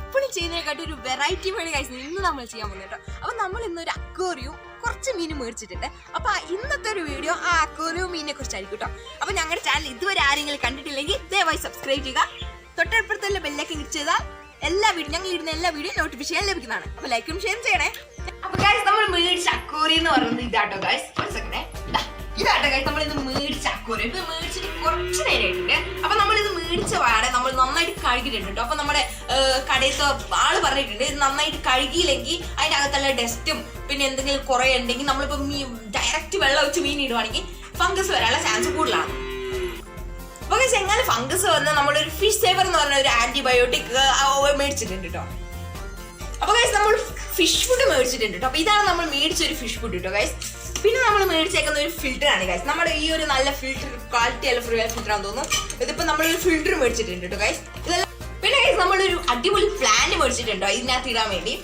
എപ്പോഴും ചെയ്യുന്നതിനെക്കാട്ടി ഒരു വെറൈറ്റി വേണ്ടി കഴിച്ചു ഇന്ന് നമ്മൾ ചെയ്യാൻ പോകുന്നത് കേട്ടോ. അപ്പൊ നമ്മൾ ഇന്നൊരു അക്വേറിയം കുറച്ച് മീൻ മേടിച്ചിട്ടുണ്ട്. അപ്പൊ ഇന്നത്തെ ഒരു വീഡിയോ ആ അക്വേറിയം മീനിനെ കുറിച്ചായിരിക്കും കേട്ടോ. അപ്പൊ ഞങ്ങളുടെ ചാനൽ ഇതുവരെ ആരെങ്കിലും കണ്ടിട്ടില്ലെങ്കിൽ ദയവായി സബ്സ്ക്രൈബ് ചെയ്യുക. തൊട്ടടുപ്പുറത്തുള്ള ബെല്ലൊക്കെ ക്ലിക്ക് ചെയ്താൽ ഞങ്ങൾ ഇടുന്ന എല്ലാ വീഡിയോ നോട്ടിഫിക്കേഷൻ ലഭിക്കുന്നതാണ്. അപ്പൊ ലൈക്കും ഷെയർ ചെയ്യണേ. അപ്പൊ ഗൈസ് നമ്മൾ മേടിച്ച അക്വേറിയം എന്ന് പറയുന്നത് ഇതാട്ടോ ഗൈസ്. ഒരു സെക്കൻഡ് ഇതാട്ടോ ഗൈസ്, നമ്മൾ ഇത് മേടിച്ച അക്വേറിയം. ഇത് മേടിച്ചിട്ട് കുറച്ച് നേരമായിട്ടുണ്ട്. അപ്പൊ നമ്മൾ ഇത് മേടിച്ച പാടെ നമ്മൾ നന്നായിട്ട് കഴുകിയിട്ടുണ്ട് കേട്ടോ. അപ്പൊ നമ്മുടെ കടയിലത്തെ ആള് പറഞ്ഞിട്ടുണ്ട് ഇത് നന്നായിട്ട് കഴുകിയില്ലെങ്കിൽ അതിന്റെ അകത്തുള്ള ഡസ്റ്റും പിന്നെ എന്തെങ്കിലും കുറെ ഉണ്ടെങ്കിൽ നമ്മളിപ്പോ ഡയറക്റ്റ് വെള്ളം വെച്ച് മീൻ ഇടുവാണെങ്കിൽ ഫംഗസ് വരാനുള്ള ചാൻസ് കൂടുതലാണ്. അപ്പൊ എങ്ങനെ ഫംഗസ് വന്നാൽ നമ്മളൊരു ഫിഷ് സേവർ എന്ന് പറഞ്ഞ ഒരു ആന്റിബയോട്ടിക് മേടിച്ചിട്ടുണ്ട് കേട്ടോ. അപ്പൊ ഗൈസ് നമ്മൾ ഫിഷ് ഫുഡ് മേടിച്ചിട്ടുണ്ട് കേട്ടോ. അപ്പൊ ഇതാണ് നമ്മൾ മേടിച്ച ഒരു ഫിഷ് ഫുഡ് കേട്ടോ ഗൈസ്. പിന്നെ നമ്മൾ മേടിച്ചേക്കുന്ന ഒരു ഫിൽറ്റർ ആണ് ഗൈസ്. നമ്മുടെ ഈ ഒരു നല്ല ഫിൽറ്റർ ക്വാളിറ്റി അല്ല ഫ്രീ ഫിൽറ്റർ ആണെന്ന് തോന്നുന്നു. ഇതിപ്പോ നമ്മളൊരു ഫിൽറ്റർ മേടിച്ചിട്ടുണ്ട് കേട്ടോ ഗൈസ്. ഇതെല്ലാം പിന്നെ ഗൈസ് നമ്മളൊരു അടിപൊളി പ്ലാന്റ് മേടിച്ചിട്ടുണ്ടോ ഇതിനകത്ത് ഇടാൻ വേണ്ടി.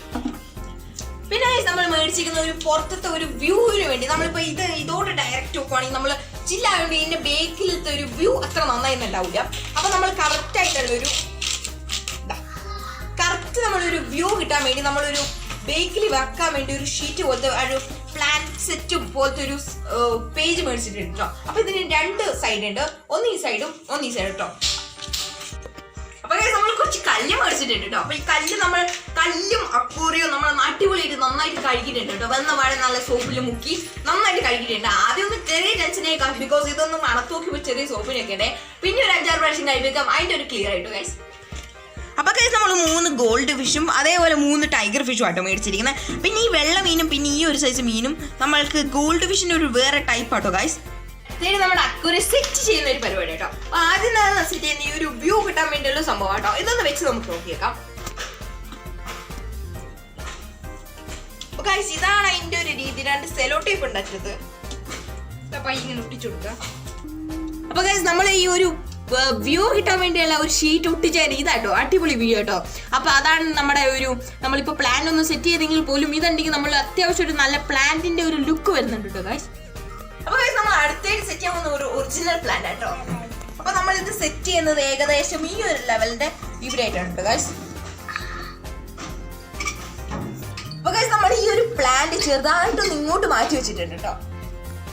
പിന്നെ ഗൈസ് നമ്മൾ മേടിച്ചിരിക്കുന്ന ഒരു പുറത്തത്തെ ഒരു വ്യൂവിന് വേണ്ടി നമ്മളിപ്പോ ഇതോട് ഡയറക്റ്റ് നോക്കുവാണെങ്കിൽ നമ്മൾ ചില്ലായതുകൊണ്ട് ഇതിന്റെ ബേക്കിലത്തെ ഒരു വ്യൂ അത്ര നന്നായി ഉണ്ടാവില്ല. അപ്പൊ നമ്മൾ കറക്റ്റ് ആയിട്ടുള്ളൊരു നമ്മളൊരു വ്യൂ കിട്ടാൻ വേണ്ടി നമ്മളൊരു ബേക്കിൽ വെക്കാൻ വേണ്ടി ഒരു ഷീറ്റ് പോലത്തെ ഒരു പ്ലാൻ സെറ്റും പോലത്തെ ഒരു പേജ് മേടിച്ചിട്ടുണ്ട് കേട്ടോ. അപ്പൊ ഇതിന് രണ്ട് സൈഡ് ഉണ്ട്, ഒന്ന് ഈ സൈഡും ഒന്ന് ഈ സൈഡും കേട്ടോ. അപ്പൊ നമ്മൾ കുറച്ച് കല്ല് മേടിച്ചിട്ടുണ്ട് കേട്ടോ. അപ്പൊ ഈ കല്ലും അക്വേറിയവും നമ്മൾ അടിപൊളിയായിട്ട് നന്നായിട്ട് കഴുകിയിട്ടുണ്ട് കേട്ടോ. വന്ന പാടെ നല്ല സോപ്പിൽ മുക്കി നന്നായിട്ട് കഴുകിയിട്ടുണ്ട്. ആദ്യം ഒന്ന് ചെറിയ ടെൻഷനേക്കാൾ ബിക്കോസ് ഇതൊന്നും മണത്തോക്കി ചെറിയ സോപ്പിനൊക്കെ ഉണ്ട്. പിന്നെ ഒരു 5-6 പ്രാവശ്യം കഴിപ്പിക്കാം അതിന്റെ ഒരു ക്ലിയർ ആയിട്ട് ഗൈസ്. അപ്പൊ ഗൈസ് നമ്മൾ 3 ഗോൾഡ് ഫിഷും അതേപോലെ 3 ടൈഗർ ഫിഷും ആട്ടോ മേടിച്ചിരിക്കുന്നത്. പിന്നെ ഈ വെള്ള മീനും പിന്നെ ഈ ഒരു സൈസ് മീനും നമ്മൾക്ക് ഗോൾഡ് ഫിഷിന്റെ ഒരു വേറെ ടൈപ്പ് ആട്ടോ ഗൈസ്. ഇതേ നമ്മുടെ അക്വേറിയം സെറ്റ് ചെയ്യുന്ന ഒരു പരിപാടി കേട്ടോ. അപ്പൊ ആദ്യം സെറ്റ് ചെയ്യുന്ന ഈ ഒരു വ്യൂ കിട്ടാൻ വേണ്ടിയുള്ള സംഭവം കേട്ടോ. ഇതൊന്ന് വെച്ച് നമുക്ക് നോക്കിയേക്കാം. അപ്പൊ ഗൈസ് ഇതാണ് അതിന്റെ ഒരു രീതി. 2 സെലോ ടേപ്പ് ഉണ്ടാക്കിയത് ഇങ്ങനെ ഒട്ടിച്ചു കൊടുക്കുക. അപ്പൊ ഗൈസ് നമ്മൾ ഈ ഒരു വ്യൂ കിട്ടാൻ വേണ്ടിയുള്ള ഒരു ഷീറ്റ് ഒട്ടിച്ചായിരുന്നു ഇതാട്ടോ. അടിപൊളി വ്യൂ കേട്ടോ. അപ്പൊ അതാണ് നമ്മുടെ ഒരു നമ്മളിപ്പോ പ്ലാൻ ഒന്ന് സെറ്റ് ചെയ്തെങ്കിൽ പോലും ഇതുണ്ടെങ്കിൽ നമ്മൾ അത്യാവശ്യം ഒരു നല്ല പ്ലാന്റിന്റെ ഒരു ലുക്ക് വരുന്നുണ്ട് കേട്ടോ ഗൈസ്. അപ്പൊ ഗൈസ് നമ്മൾ അടുത്തേക്ക് സെറ്റ് ചെയ്യാൻ പോകുന്ന ഒരു ഒറിജിനൽ പ്ലാന്റ് ആട്ടോ. അപ്പൊ നമ്മൾ ഇത് സെറ്റ് ചെയ്യുന്നത് ഏകദേശം ഈ ഒരു ലെവലിന്റെ ഇവിടെ ആയിട്ടുണ്ട് ഗൈസ്. അപ്പൊ ഗൈസ് നമ്മൾ ഈ ഒരു പ്ലാന്റ് ചെറുതായിട്ടൊന്ന് ഇങ്ങോട്ട് മാറ്റി വെച്ചിട്ടുണ്ട് കേട്ടോ.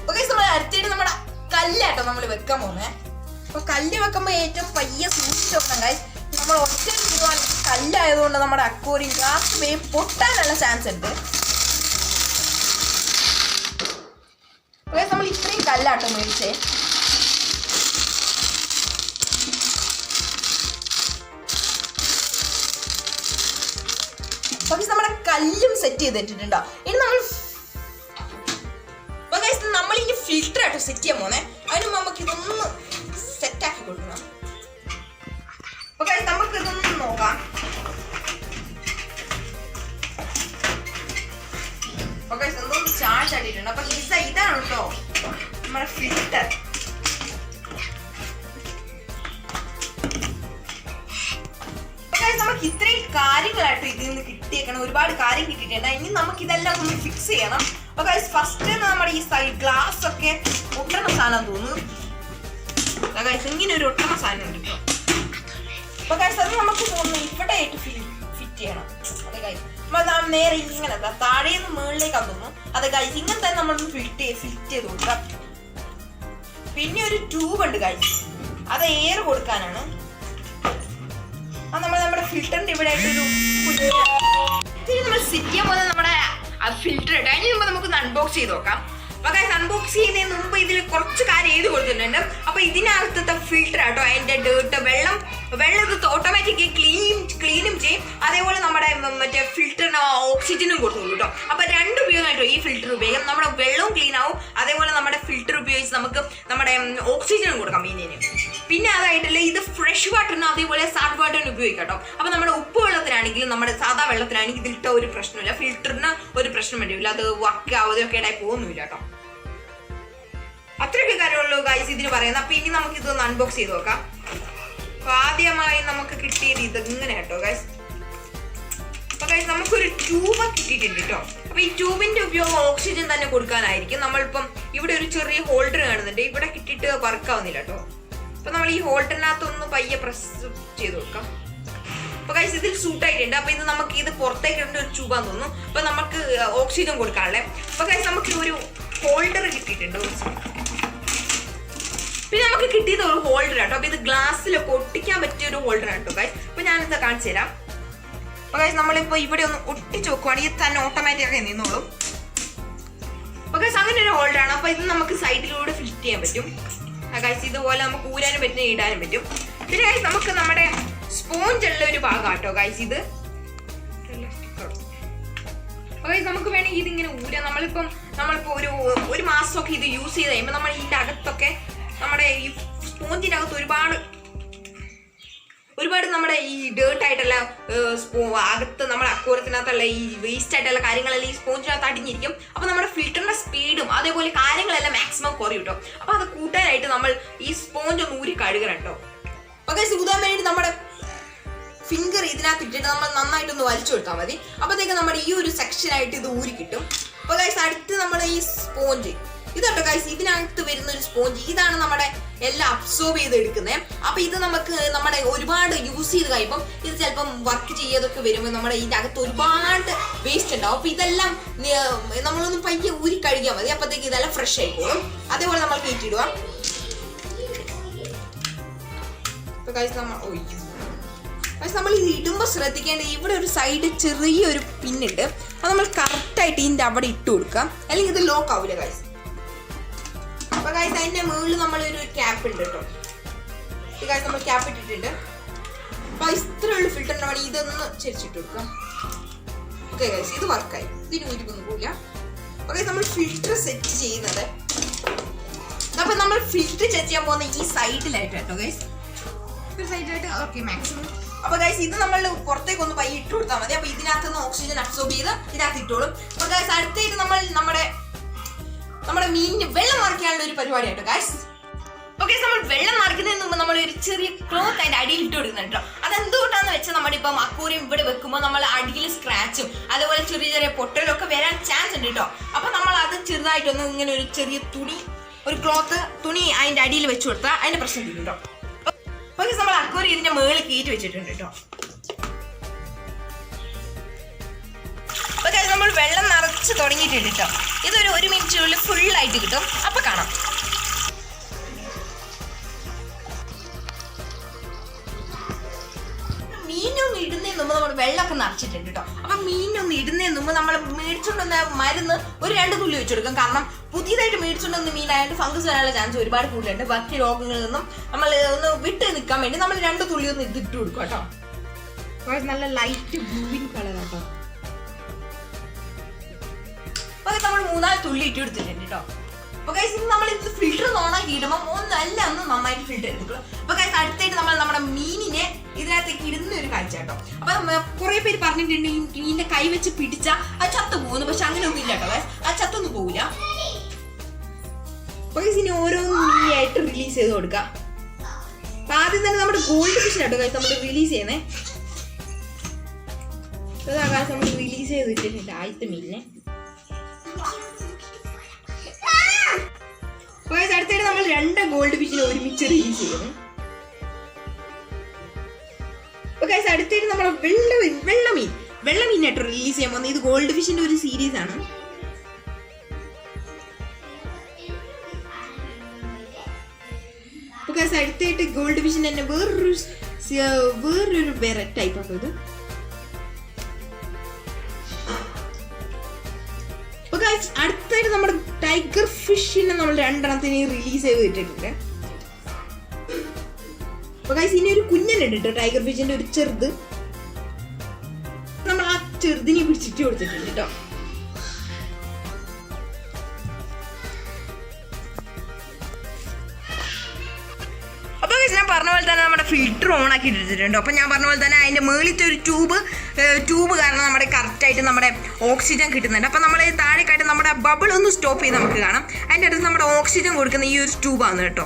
അപ്പൊ ഗൈസ് നമ്മൾ അടുത്തേക്ക് നമ്മുടെ കല്ലാട്ടോ നമ്മൾ വെക്കാൻ പോകുന്നേ. അപ്പൊ കല്ല് വെക്കുമ്പോൾ ഏറ്റവും പയ്യെ സൂക്ഷിച്ച് വെക്കണം ഗൈസ്. നമ്മൾ ഒറ്റ ചെയ്യുവാണെങ്കിൽ കല്ലായതുകൊണ്ട് നമ്മുടെ അക്വേറിയം ഗ്ലാസ് വേഗം പൊട്ടാനുള്ള ചാൻസ് ഉണ്ട്. നമ്മൾ ഇത്രയും കല്ലാട്ടോ മേടിച്ചേ. പക്ഷെ നമ്മുടെ കല്ലും സെറ്റ് ചെയ്തിട്ടുണ്ടോ. ഇനി നമ്മൾ ഇനി ഫിൽറ്റർ ആട്ടോ സെറ്റ് ചെയ്യാൻ പോന്നെ. അതിന് നമുക്ക് ഇതൊന്ന് സെറ്റാക്കി കൊടുക്കണം. നമുക്ക് ഇതൊന്നും നോക്കാം. എന്തോന്ന് ചാർജ് ആക്കിയിട്ടുണ്ട്. അപ്പൊ ഇതാണ് കേട്ടോ നമ്മുടെ ഫിൽറ്റർ. നമുക്ക് ഇത്രയും കാര്യങ്ങളായിട്ട് ഇതിൽ നിന്ന് കിട്ടിയേക്കണം. ഒരുപാട് കാര്യം കിട്ടിയിട്ടുണ്ട്. ഇനി നമുക്ക് ഇതെല്ലാം ഒന്ന് ഫിക്സ് ചെയ്യണം. അപ്പൊ ഫസ്റ്റ് നമ്മുടെ ഈ സൈഡ് ഗ്ലാസ് ഒക്കെ ഒട്ടണ സാധനം തോന്നുന്നു. ഇങ്ങനെ ഒരു ഒട്ടണ സാധനം ഉണ്ട് കേട്ടോ. അപ്പൊ അത് നമുക്ക് തോന്നുന്നു ഇവിടെ ആയിട്ട് ഫിറ്റ് ചെയ്യണം. അതെ നേരെ ഇങ്ങനെ താഴേന്ന് മുകളിലേക്കാണ് തോന്നുന്നു. അതെ ഗൈസ് ഇങ്ങനെ തന്നെ നമ്മളൊന്ന് ഫിറ്റ് ചെയ്ത് കൊടുക്കാം. പിന്നെ ഒരു ട്യൂബ് ഉണ്ട് ഗൈസ്, അത് എയർ കൊടുക്കാനാണ്. അത് നമ്മുടെ ഫിൽറ്ററിന്റെ ഇവിടെ ആയിട്ടൊരു നമ്മൾ സെറ്റ് ചെയ്യാൻ പോകുന്നത് നമ്മുടെ ഫിൽറ്റർ ഇട്ട്. അതിന് മുമ്പ് നമുക്കൊന്ന് അൺബോക്സ് ചെയ്ത് നോക്കാം. അപ്പൊ അൺബോക്സ് ചെയ്യുന്നതിന് മുമ്പ് ഇതിൽ കുറച്ച് കാര്യം എഴുതി കൊടുത്തിട്ടുണ്ട്. അപ്പൊ ഇതിനകത്തത്തെ ഫിൽറ്റർ ആട്ടോ അതിന്റെ ഡേർട്ട് വെള്ളം ഇത് ഓട്ടോമാറ്റിക്കലി ക്ലീനും ചെയ്യും. അതേപോലെ നമ്മുടെ മറ്റേ ഫിൽറ്ററിന് ഓക്സിജനും കൊടുത്തോളൂ കേട്ടോ. അപ്പൊ 2 ഉപയോഗമായിട്ടോ ഈ ഫിൽറ്റർ ഉപയോഗം. നമ്മുടെ വെള്ളവും ക്ലീൻ ആവും, അതേപോലെ നമ്മുടെ ഫിൽറ്റർ ഉപയോഗിച്ച് നമുക്ക് നമ്മുടെ ഓക്സിജനും കൊടുക്കാം മീനിന്. പിന്നെ അതായിട്ടല്ല ഇത് ഫ്രഷ് വാട്ടറിനും അതേപോലെ സാൾട്ട് വാട്ടറിന് ഉപയോഗിക്കാം കേട്ടോ. അപ്പൊ നമ്മുടെ ഉപ്പ് വെള്ളത്തിനാണെങ്കിലും നമ്മുടെ സാധാ വെള്ളത്തിനാണെങ്കിൽ ഇതിലിട്ട ഒരു പ്രശ്നമില്ല. ഫിൽറ്ററിന് ഒരു പ്രശ്നം വരില്ല. അത് വക്കാവതൊക്കെ ഇടായി പോകുന്നില്ല കേട്ടോ. അത്രയൊക്കെ കാര്യമുള്ളൂ ഗൈസ് ഇതിന് പറയുന്നത്. അപ്പൊ ഇനി നമുക്ക് ഇതൊന്ന് അൺബോക്സ് ചെയ്ത് നോക്കാം. അപ്പൊ ആദ്യമായി നമുക്ക് കിട്ടിയത് ഇതിങ്ങനെ കേട്ടോ ഗൈസ്. അപ്പൊ ഗൈസ് നമുക്കൊരു ട്യൂബ് കിട്ടിയിട്ടുണ്ട് കേട്ടോ. അപ്പൊ ഈ ട്യൂബിന്റെ ഉപയോഗം ഓക്സിജൻ തന്നെ കൊടുക്കാനായിരിക്കും. നമ്മളിപ്പം ഇവിടെ ഒരു ചെറിയ ഹോൾഡർ കാണുന്നുണ്ട്. ഇവിടെ കിട്ടിയിട്ട് വർക്ക് ആവുന്നില്ല കേട്ടോ. അപ്പൊ നമ്മൾ ഈ ഹോൾഡറിനകത്തൊന്ന് പയ്യെ പ്രസ് ചെയ്ത് കൊടുക്കാം. അപ്പൊ ഗൈസ് ഇതിൽ സൂട്ടായിട്ടുണ്ട്. അപ്പൊ ഇത് നമുക്ക് ഇത് പുറത്തേക്ക് ഇടേണ്ട ഒരു ട്യൂബാന്ന് തോന്നുന്നു. അപ്പൊ നമുക്ക് ഓക്സിജൻ കൊടുക്കാനുള്ളത്. അപ്പൊ ഗൈസ് നമുക്ക് ഒരു ഹോൾഡർ കിട്ടിയിട്ടുണ്ട്. പിന്നെ നമുക്ക് കിട്ടിയത് ഒരു ഹോൾഡർ കേട്ടോ. അപ്പൊ ഇത് ഗ്ലാസ്സിലൊക്കെ ഒട്ടിക്കാൻ പറ്റിയ ഒരു ഹോൾഡർ കേട്ടോ ഗൈസ്. അപ്പൊ ഞാനിത് കാണിച്ചു തരാം. അപ്പൊ ഗൈസ് നമ്മളിപ്പോ ഇവിടെ ഒന്ന് ഒട്ടിച്ച് വെക്കുവാണെങ്കിൽ തന്നെ ഓട്ടോമാറ്റിക്കായി നിന്നോളും. അപ്പൊ ഗൈസ് അങ്ങനെ ഒരു ഹോൾഡറാണ്. അപ്പൊ ഇത് നമുക്ക് സൈഡിലൂടെ ഫിറ്റ് ചെയ്യാൻ പറ്റും ഗൈസ്. ഇതുപോലെ നമുക്ക് ഊരാനും പറ്റും, ഇടാനും പറ്റും. പിന്നെ ഗൈസ് നമുക്ക് നമ്മുടെ സ്പോഞ്ച് ഉള്ള ഒരു ഭാഗം കേട്ടോ ഗൈസ് ഇത്. നമുക്ക് വേണമെങ്കിൽ ഇതിങ്ങനെ ഊരാം. നമ്മളിപ്പോ ഒരു മാസമൊക്കെ ഇത് യൂസ് ചെയ്ത് കഴിയുമ്പോൾ നമ്മൾ ഇതിന്റെ അകത്തൊക്കെ നമ്മുടെ ഈ സ്പോഞ്ചിന്റെ അകത്ത് ഒരുപാട് നമ്മുടെ ഈ ഡേർട്ട് ആയിട്ടുള്ള അകത്ത് നമ്മുടെ അക്വാറിയത്തിനകത്തുള്ള ഈ വേസ്റ്റ് ആയിട്ടുള്ള കാര്യങ്ങളെല്ലാം ഈ സ്പോഞ്ചിനകത്ത് അടിഞ്ഞിരിക്കും. അപ്പൊ നമ്മുടെ ഫിൽറ്ററിന്റെ സ്പീഡും അതേപോലെ കാര്യങ്ങളെല്ലാം മാക്സിമം കുറയും കേട്ടോ. അപ്പൊ അത് കൂട്ടാനായിട്ട് നമ്മൾ ഈ സ്പോഞ്ച് ഒന്ന് ഊരി കഴുകണം കേട്ടോ. ഓക്കെ, ഊതാൻ വേണ്ടി നമ്മുടെ ഫിംഗർ ഇതിനകത്ത് ഇട്ടിട്ട് നമ്മൾ നന്നായിട്ടൊന്ന് വലിച്ചു കൊടുത്താൽ മതി. അപ്പോഴത്തേക്ക് നമ്മുടെ ഈ ഒരു സെക്ഷനായിട്ട് ഇത് ഊരി കിട്ടും. അപ്പൊ ഗൈസ് അടുത്ത് നമ്മുടെ ഈ സ്പോഞ്ച് ഇതുണ്ടോ ഗൈസ്, ഇതിനകത്ത് വരുന്ന ഒരു സ്പോഞ്ച് ഇതാണ് നമ്മുടെ എല്ലാം അബ്സോർബ് ചെയ്ത് എടുക്കുന്നത്. അപ്പൊ ഇത് നമുക്ക് നമ്മുടെ ഒരുപാട് യൂസ് ചെയ്ത് കഴിയുമ്പം ഇത് ചിലപ്പം വർക്ക് ചെയ്യാതൊക്കെ വരുമ്പോൾ നമ്മുടെ ഇതിന്റെ അകത്ത് ഒരുപാട് വേസ്റ്റ് ഉണ്ടാവും. അപ്പൊ ഇതെല്ലാം നമ്മളൊന്ന് പയ്യെ ഊരി കഴുകിയാൽ മതി. അപ്പത്തേക്ക് ഇതെല്ലാം ഫ്രഷ് ആയിക്കോളും. അതേപോലെ നമ്മൾ കയറ്റിയിടുക. നമ്മൾ ഇത് ഇടുമ്പോൾ ശ്രദ്ധിക്കേണ്ടത് ഇവിടെ ഒരു സൈഡ് ചെറിയൊരു പിന്നുണ്ട്. അത് നമ്മൾ കറക്റ്റായിട്ട് ഇതിന്റെ അവിടെ ഇട്ട് കൊടുക്കാം, അല്ലെങ്കിൽ ഇത് ലോക്ക് ആവില്ല ഗൈസ്. അപ്പൊ ഗൈസ് അതിന്റെ മുകളിൽ നമ്മളൊരു ക്യാപ്പ് ഉണ്ട് കേട്ടോ. ഇത് ഗൈസ് നമ്മൾ ക്യാപ്പ് ഇട്ടിട്ടുണ്ട്. അപ്പൊ ഇത്രയുള്ള ഫിൽറ്ററിന്റെ വേണ്ടി ഇതൊന്ന് ചെരിച്ചിട്ട് കൊടുക്കാം. ഓക്കെ ഗൈസ്, ഇത് വർക്കായി. ഇതിന് ഊരിക്കൊന്നും പോയില്ല. അപ്പൊ ഗൈസ് നമ്മൾ ഫിൽറ്റർ സെറ്റ് ചെയ്യുന്നത് അപ്പൊ നമ്മൾ ഫിൽറ്റർ സെറ്റ് ചെയ്യാൻ പോകുന്ന ഈ സൈഡിലായിട്ട് കേട്ടോ ഗൈസ്, സൈഡിലായിട്ട്. Okay maximum. അപ്പൊ ഗൈസ് ഇത് നമ്മൾ പുറത്തേക്ക് ഒന്ന് പയ്യെ ഇട്ട് കൊടുത്താൽ മതി. അപ്പൊ ഇതിനകത്ത് നിന്ന് ഓക്സിജൻ അബ്സോർബ് ചെയ്ത് ഇതിനകത്ത് ഇട്ടോളും. അപ്പൊ ഗൈസ് അടുത്തായിട്ട് നമ്മൾ നമ്മുടെ മീനിന് വെള്ളം നിറയ്ക്കാനുള്ള ഒരു പരിപാടിയാട്ടോ ഗൈസ്. ഓക്കെ, നമ്മൾ വെള്ളം നിറയ്ക്കുന്നതിന് മുമ്പ് നമ്മൾ ഒരു ചെറിയ ക്ലോത്ത് അതിന്റെ അടിയിൽ ഇട്ട് കൊടുക്കുന്നുണ്ട് കേട്ടോ. അതെന്തുകൊണ്ടാന്ന് വെച്ചാൽ നമ്മളിപ്പം അക്വാറിയം ഇവിടെ വെക്കുമ്പോൾ നമ്മൾ അടിയിൽ സ്ക്രാച്ചും അതുപോലെ ചെറിയ ചെറിയ പൊട്ടലൊക്കെ വരാൻ ചാൻസ് ഉണ്ട് കേട്ടോ. അപ്പൊ നമ്മൾ അത് ചെറുതായിട്ടൊന്ന് ഇങ്ങനെ ഒരു ചെറിയ ഒരു ക്ലോത്ത് തുണി അതിന്റെ അടിയിൽ വെച്ച് കൊടുത്താൽ അതിന്റെ പ്രശ്നം തീരും കേട്ടോ. ഓക്കെ, നമ്മൾ അക്വാറിയം ഇതിന്റെ മുകളിൽ കയറ്റി വെച്ചിട്ടുണ്ട് കേട്ടോ. ഓക്കെ, നമ്മൾ വെള്ളം നിറച്ച് തുടങ്ങിയിട്ടുണ്ട് കേട്ടോ. ഇതൊരു 1 മിനിറ്റിനുള്ളിൽ ഫുള്ളായിട്ട് കിട്ടും. അപ്പൊ കാണാം. മീനൊന്നും ഇടുന്നതിന് മുമ്പ് നമ്മൾ വെള്ളമൊക്കെ നിറച്ചിട്ടുണ്ട് കേട്ടോ. അപ്പൊ മീനൊന്നും ഇടുന്നതിന് മുമ്പ് നമ്മൾ മേടിച്ചുകൊണ്ടുവന്ന മരുന്ന് ഒരു 2 തുള്ളി വെച്ച് കൊടുക്കും. കാരണം പുതിയതായിട്ട് മേടിച്ചുകൊണ്ടുവന്ന മീനായിട്ട് ഫംഗസ് വരാനുള്ള ചാൻസ് ഒരുപാട് കൂടുതലുണ്ട്. ബാക്കി രോഗങ്ങളിൽ നിന്നും നമ്മൾ ഒന്ന് വിട്ട് നിൽക്കാൻ വേണ്ടി നമ്മൾ 2 തുള്ളി ഒന്ന് ഇതിട്ട് കൊടുക്കും കേട്ടോ. നല്ല ലൈറ്റ് ബ്ലൂവിൻ കളർ കേട്ടോ. അപ്പൊ നമ്മൾ 3-4 തുള്ളി ഇട്ട് കൊടുത്തിട്ടുണ്ട് കേട്ടോ. അപ്പൊ ഗൈസ് നമ്മൾ ഇത് ഫിൽറ്റർ ഓണാക്കി ഇടുമ്പോൾ ഒന്ന് നന്നായിട്ട് ഫിൽറ്റർ എടുക്കണം. അപ്പൊ ഗൈസ് അടുത്തായിട്ട് നമ്മൾ നമ്മുടെ മീനിനെ ഇതിനകത്തേക്ക് ഇടുന്ന ഒരു കാഴ്ച കേട്ടോ. അപ്പൊ കുറെ പേര് പറഞ്ഞിട്ടുണ്ട് മീനിന്റെ കൈ വെച്ച് പിടിച്ചാൽ അത് ചത്തു പോകുന്നു. പക്ഷെ അങ്ങനെ ഒന്നും ഇല്ല കേട്ടോ ഗൈസ്, അത് ചത്തൊന്നും പോവില്ല. അപ്പൊ ഗൈസ് ഇനി ഓരോന്ന് മീനായിട്ട് റിലീസ് ചെയ്ത് കൊടുക്കാം. അപ്പൊ ആദ്യം തന്നെ നമ്മുടെ ഗോൾഡ് ഫിഷ് കേട്ടോ ഗൈസ് നമ്മൾ റിലീസ് ചെയ്യുന്നേ. നമ്മൾ റിലീസ് ചെയ്ത് വെച്ചിട്ടുണ്ട് ആദ്യത്തെ മീനിനെ. അടുത്തായിട്ട് നമ്മൾ 2 ഗോൾഡ് ഫിഷിനെ ഒരുമിച്ച് റിലീസ് ചെയ്യുന്നു. അടുത്തായിട്ട് നമ്മൾ വെള്ളമീനായിട്ട് റിലീസ് ചെയ്യാൻ പോകുന്നത്. ഇത് ഗോൾഡ് ഫിഷിന്റെ ഒരു സീരീസ് ആണ്. അടുത്തായിട്ട് ഗോൾഡ് ഫിഷിന്റെ തന്നെ വേറൊരു വേറെ ടൈപ്പ് ആട്ടോ ഇത്. അടുത്തായിട്ട് നമ്മുടെ ടൈഗർ ഫിഷിനെ നമ്മൾ 2 എണ്ണത്തിന് റിലീസ് ചെയ്ത് ഇട്ടിട്ടുണ്ട്. അപ്പൊ ഗൈസ് ഇനി ഒരു കുഞ്ഞനുണ്ട് കേട്ടോ ടൈഗർ ഫിഷിന്റെ ഒരു ചെറുത്. നമ്മൾ ആ ചെറുതിനെ പിടിച്ചിട്ട് കൊടുത്തിട്ടുണ്ട് കേട്ടോ. അപ്പൊ ഞാൻ പറഞ്ഞ പോലെ തന്നെ നമ്മുടെ ഫിൽറ്റർ ഓൺ ആക്കി ഇട്ടിട്ടുണ്ട്. അപ്പൊ ഞാൻ പറഞ്ഞ പോലെ തന്നെ അതിന്റെ മുകളിലത്തെ ഒരു ട്യൂബ് കാരണം നമ്മുടെ കറക്റ്റായിട്ട് നമ്മുടെ ഓക്സിജൻ കിട്ടുന്നുണ്ട്. അപ്പൊ നമ്മൾ താഴേക്കായിട്ട് നമ്മുടെ ബബിൾ ഒന്ന് സ്റ്റോപ്പ് ചെയ്ത് നമുക്ക് കാണാം. അതിൻ്റെ അടുത്ത് നമ്മുടെ ഓക്സിജൻ കൊടുക്കുന്ന ഈ ഒരു ട്യൂബാണ് കേട്ടോ.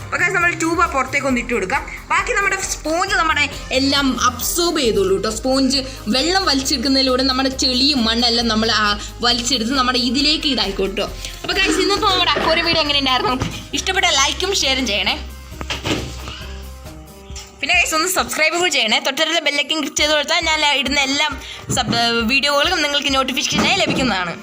അപ്പൊ നമ്മൾ ട്യൂബ് പുറത്തേക്ക് ഒന്ന് ഇട്ട് കൊടുക്കാം. ബാക്കി നമ്മുടെ സ്പോഞ്ച് നമ്മുടെ എല്ലാം അബ്സോർബ് ചെയ്തോളൂ കേട്ടോ. സ്പോഞ്ച് വെള്ളം വലിച്ചെടുക്കുന്നതിലൂടെ നമ്മുടെ ചെളിയും മണ്ണെല്ലാം നമ്മൾ വലിച്ചെടുത്ത് നമ്മുടെ ഇതിലേക്ക് ഇതായിക്കോട്ടോ. അപ്പൊ ഗൈസ് ഇന്നത്തെ നമ്മുടെ അക്വാറിയം വീഡിയോ എങ്ങനെ ഉണ്ടായിരുന്നു? ഇഷ്ടപ്പെട്ട ലൈക്കും ഷെയറും ചെയ്യണേ. പിന്നെ ഗൈസ് ഒന്ന് സബ്സ്ക്രൈബ് കൂടി ചെയ്യണേ. തൊട്ടടുത്ത ബെല്ലൈക്കൻ ക്ലിക്ക് ചെയ്ത് കൊടുത്താൽ ഞാൻ ഇടുന്ന എല്ലാ വീഡിയോകളും നിങ്ങൾക്ക് നോട്ടിഫിക്കേഷനായി ലഭിക്കുന്നതാണ്.